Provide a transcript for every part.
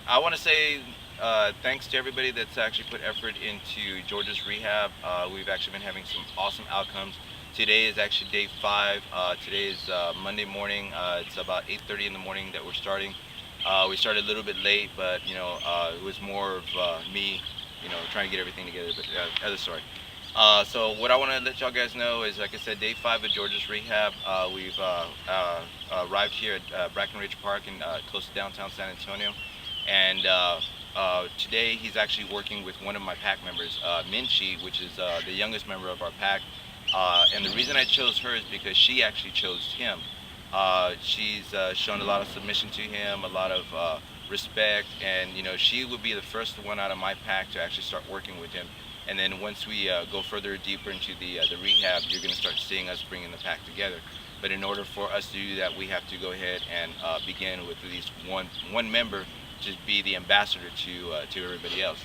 I want to say thanks to everybody that's actually put effort into Georgia's rehab. We've actually been having some awesome outcomes. Today is actually day 5. Today is Monday morning. It's about 8:30 in the morning that we're starting. We started a little bit late, but it was more of me, trying to get everything together. But other story. So what I want to let y'all guys know is, like I said, day 5 of Georgia's rehab. We've arrived here at Brackenridge Park in close to downtown San Antonio, and today he's actually working with one of my pack members, Minchie, which is the youngest member of our pack. And the reason I chose her is because she actually chose him. She's shown a lot of submission to him, a lot of respect, and she would be the first one out of my pack to actually start working with him. And then once we go further deeper into the rehab, you're going to start seeing us bringing the pack together. But in order for us to do that, we have to go ahead and begin with at least one member to be the ambassador to everybody else.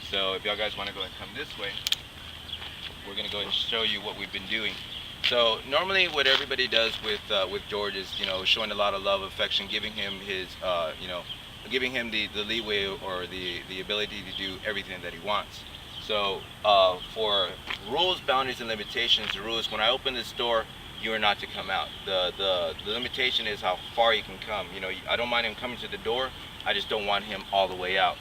So if y'all guys want to go and come this way, we're going to go and show you what we've been doing. So normally what everybody does with George is, showing a lot of love, affection, giving him his, giving him the leeway or the ability to do everything that he wants. So for rules, boundaries, and limitations, the rule is when I open this door, you are not to come out. The limitation is how far you can come. I don't mind him coming to the door. I just don't want him all the way out.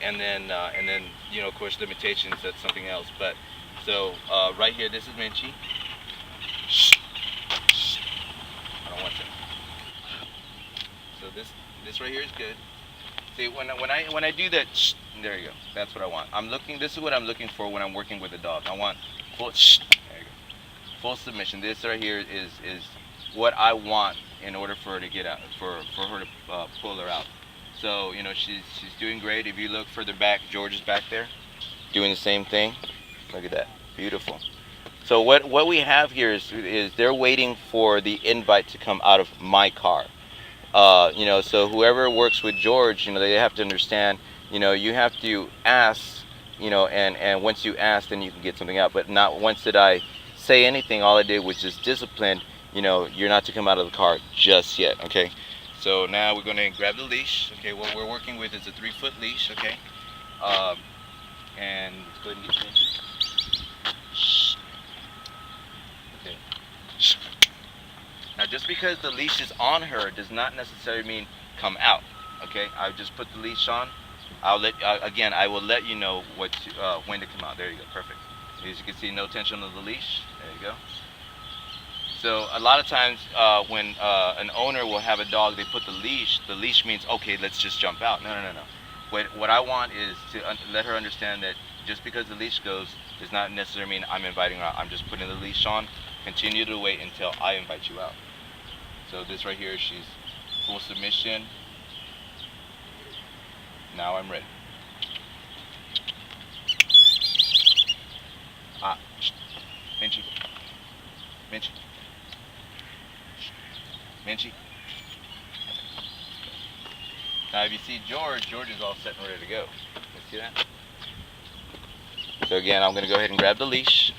And then of course, limitations, that's something else. But so right here, this is Minchie. I don't want that. So this right here is good. See, when I do that, there you go. That's what I want. This is what I'm looking for when I'm working with a dog. I want full, there you go. Full submission. This right here is what I want in order for her to get out, for her to pull her out. So she's doing great. If you look further back, George is back there, doing the same thing. Look at that, beautiful. So what we have here is they're waiting for the invite to come out of my car. So whoever works with George, they have to understand, you have to ask, and once you ask, then you can get something out. But not once did I say anything. All I did was just discipline, you're not to come out of the car just yet, okay? So now we're going to grab the leash, okay? What we're working with is a 3-foot leash, okay? And let's go ahead and get Minchie. Okay. Now, just because the leash is on her does not necessarily mean come out. Okay, I just put the leash on. I will let you know when to come out. There you go, perfect. As you can see, no tension on the leash. There you go. So a lot of times when an owner will have a dog, they put the leash means, okay, let's just jump out. No. What I want is to let her understand that just because the leash goes does not necessarily mean I'm inviting her out. I'm just putting the leash on. Continue to wait until I invite you out. So this right here, she's full submission. Now I'm ready. Minchie. Now if you see George is all set and ready to go. You see that? So again, I'm going to go ahead and grab the leash.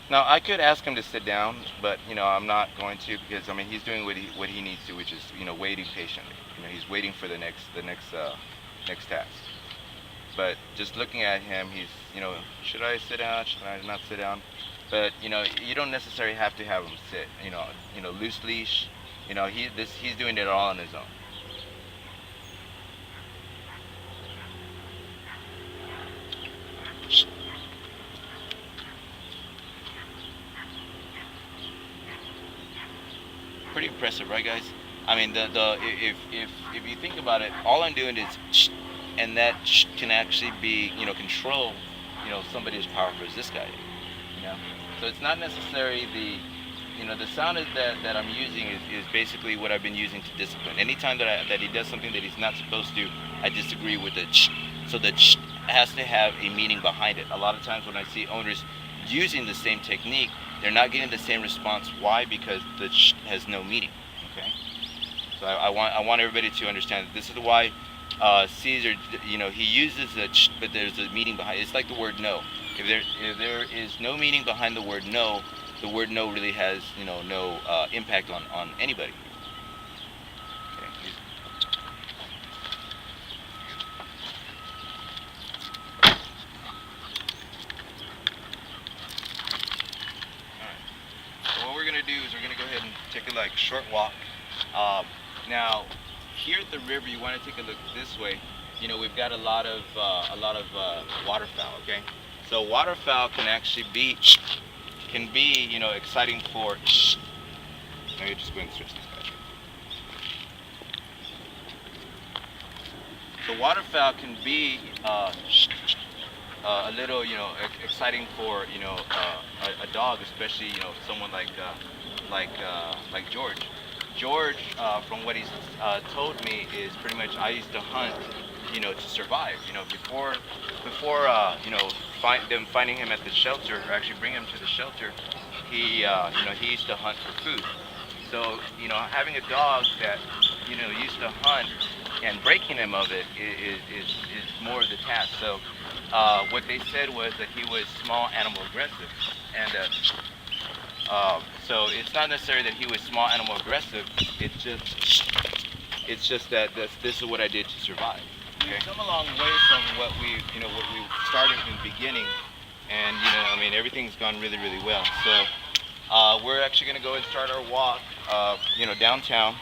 Now I could ask him to sit down, but I'm not going to, because he's doing what he needs to, which is waiting patiently. He's waiting for the next task. But just looking at him, he's should I sit down? Should I not sit down? But you don't necessarily have to have him sit. Loose leash. He's doing it all on his own. Pretty impressive, right, guys? If you think about it, all I'm doing is and that can actually be control somebody as powerful as this guy. So it's not necessarily the sound that I'm using is basically what I've been using to discipline. Anytime that he does something that he's not supposed to, I disagree with the so the has to have a meaning behind it. A lot of times when I see owners using the same technique, they're not getting the same response. Why? Because the has no meaning. Okay. So I want everybody to understand that this is why sees or he uses a ch, but there's a meaning behind it. It's like the word no. If there is no meaning behind the word no, the word no really has no impact on anybody. Okay. So what we're gonna do is we're gonna go ahead and take a short walk. Now, here at the river, you want to take a look this way. We've got a lot of waterfowl. Okay, so waterfowl can actually be exciting for. Let me just go and switch this guy. So waterfowl can be a little exciting for a dog, especially someone like George. George, from what he's told me, is pretty much I used to hunt, to survive. Before them finding him at the shelter, or actually bring him to the shelter, he used to hunt for food. So having a dog that used to hunt and breaking him of it is more of the task. So what they said was that he was small animal aggressive, and so it's not necessarily that he was small animal aggressive. It's just that this is what I did to survive. Okay? We've come a long way from what we started in the beginning, and everything's gone really well. So we're actually going to go and start our walk, downtown,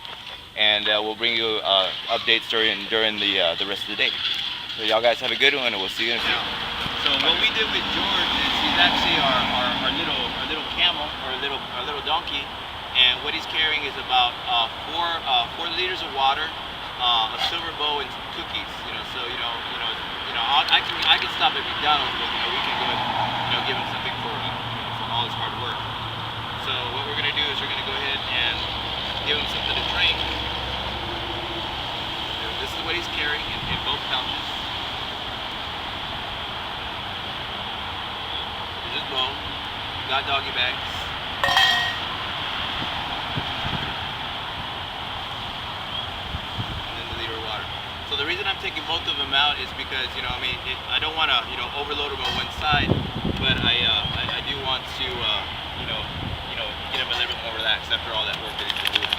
and we'll bring you updates during the rest of the day. So y'all guys have a good one, and we'll see you in a few. So what we did with George is he's actually our little camel, or our little donkey, and what he's carrying is about 4 liters of water, a silver bowl, and some cookies. So I can stop at McDonald's, but we can go and give him something for all his hard work. So what we're gonna do is we're gonna go ahead and give him something to drink. This is what he's carrying in both pouches. Here's his bowl. Got doggy bags. And then the liter of water. So the reason I'm taking both of them out is because I don't want to overload them on one side, but I do want to get him a little bit more relaxed after all that work that he's been doing.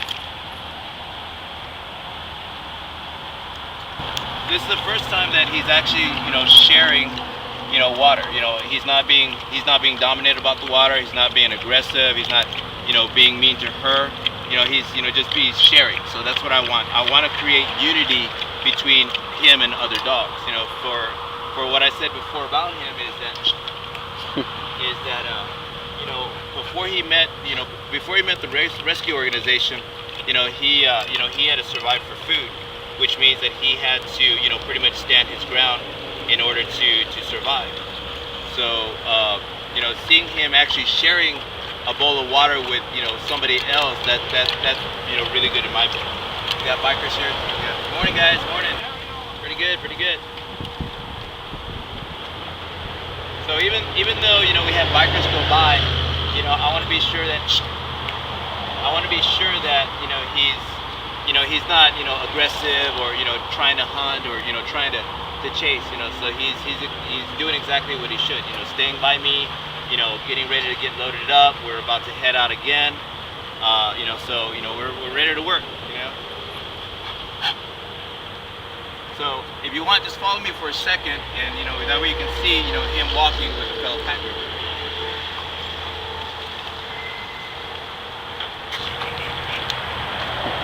This is the first time that he's actually sharing water. He's not being dominant about the water. He's not being aggressive. He's not being mean to her. He's just be sharing. So that's what I want. I want to create unity between him and other dogs. For what I said before about him is that before he met the rescue organization, he had to survive for food, which means that he had to pretty much stand his ground in order to survive. So seeing him actually sharing a bowl of water with somebody else, that's really good in my book. We got bikers here. Yeah. Morning, guys. Morning. Pretty good. So even though we have bikers go by, I want to be sure that he's not aggressive or trying to hunt or trying to chase. So he's doing exactly what he should. Staying by me. Getting ready to get loaded up. We're about to head out again. So we're ready to work. So if you want, just follow me for a second, and that way you can see him walking with a fellow pack member.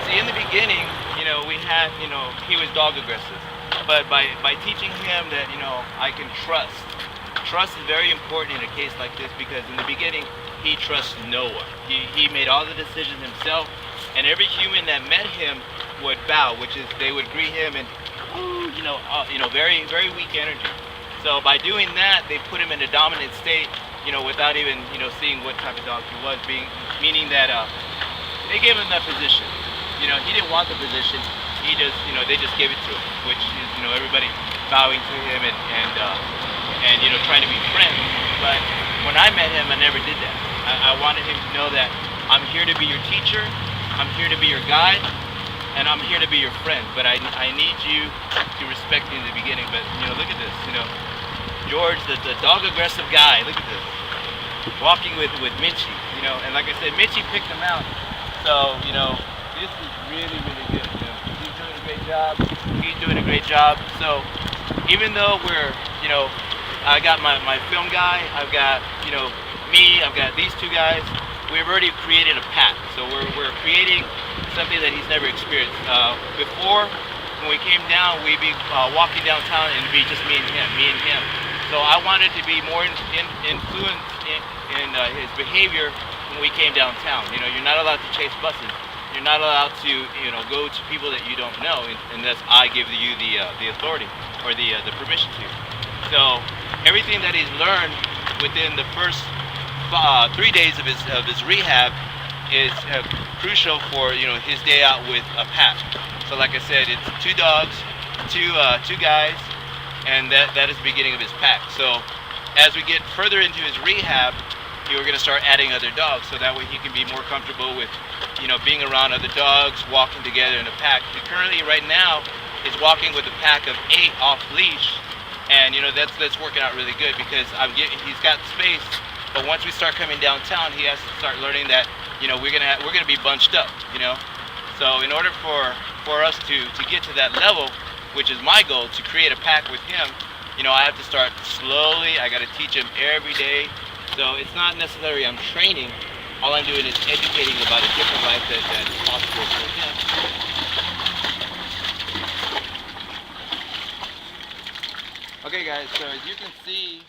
See, in the beginning, we had he was dog aggressive, but by teaching him that I can trust. Trust is very important in a case like this, because in the beginning he trusts no one. He made all the decisions himself, and every human that met him would bow, which is they would greet him and very, very weak energy. So by doing that, they put him in a dominant state, without even seeing what type of dog he was, meaning that they gave him that position. He didn't want the position. He just they just gave it to him, which is everybody bowing to him and trying to be friends. But when I met him, I never did that. I wanted him to know that I'm here to be your teacher, I'm here to be your guide, and I'm here to be your friend, but I need you to respect me in the beginning. But look at this, George, the dog aggressive guy. Look at this, walking with Minchie, and like I said, Minchie picked him out. So this is really good. He's doing a great job. He's doing a great job. So even though we're I got my film guy, I've got me, I've got these two guys. We've already created a pack, so we're creating something that he's never experienced. Before, when we came down, we'd be walking downtown and it'd be just me and him. So I wanted to be more influenced in his behavior when we came downtown. You're not allowed to chase buses. You're not allowed to go to people that you don't know unless I give you the authority or the permission to. So everything that he's learned within the first 3 days of his rehab is crucial for his day out with a pack. So like I said, it's 2 dogs, two guys, and that is the beginning of his pack. So as we get further into his rehab, we're going to start adding other dogs, so that way he can be more comfortable with being around other dogs, walking together in a pack. He currently right now is walking with a pack of 8 off leash, and that's working out really good because he's got space. But once we start coming downtown, he has to start learning that we're gonna be bunched up. So in order for us to get to that level, which is my goal, to create a pack with him, I have to start slowly. I got to teach him every day. So it's not necessarily I'm training. All I'm doing is educating about a different life that is possible for him. Okay guys, so as you can see,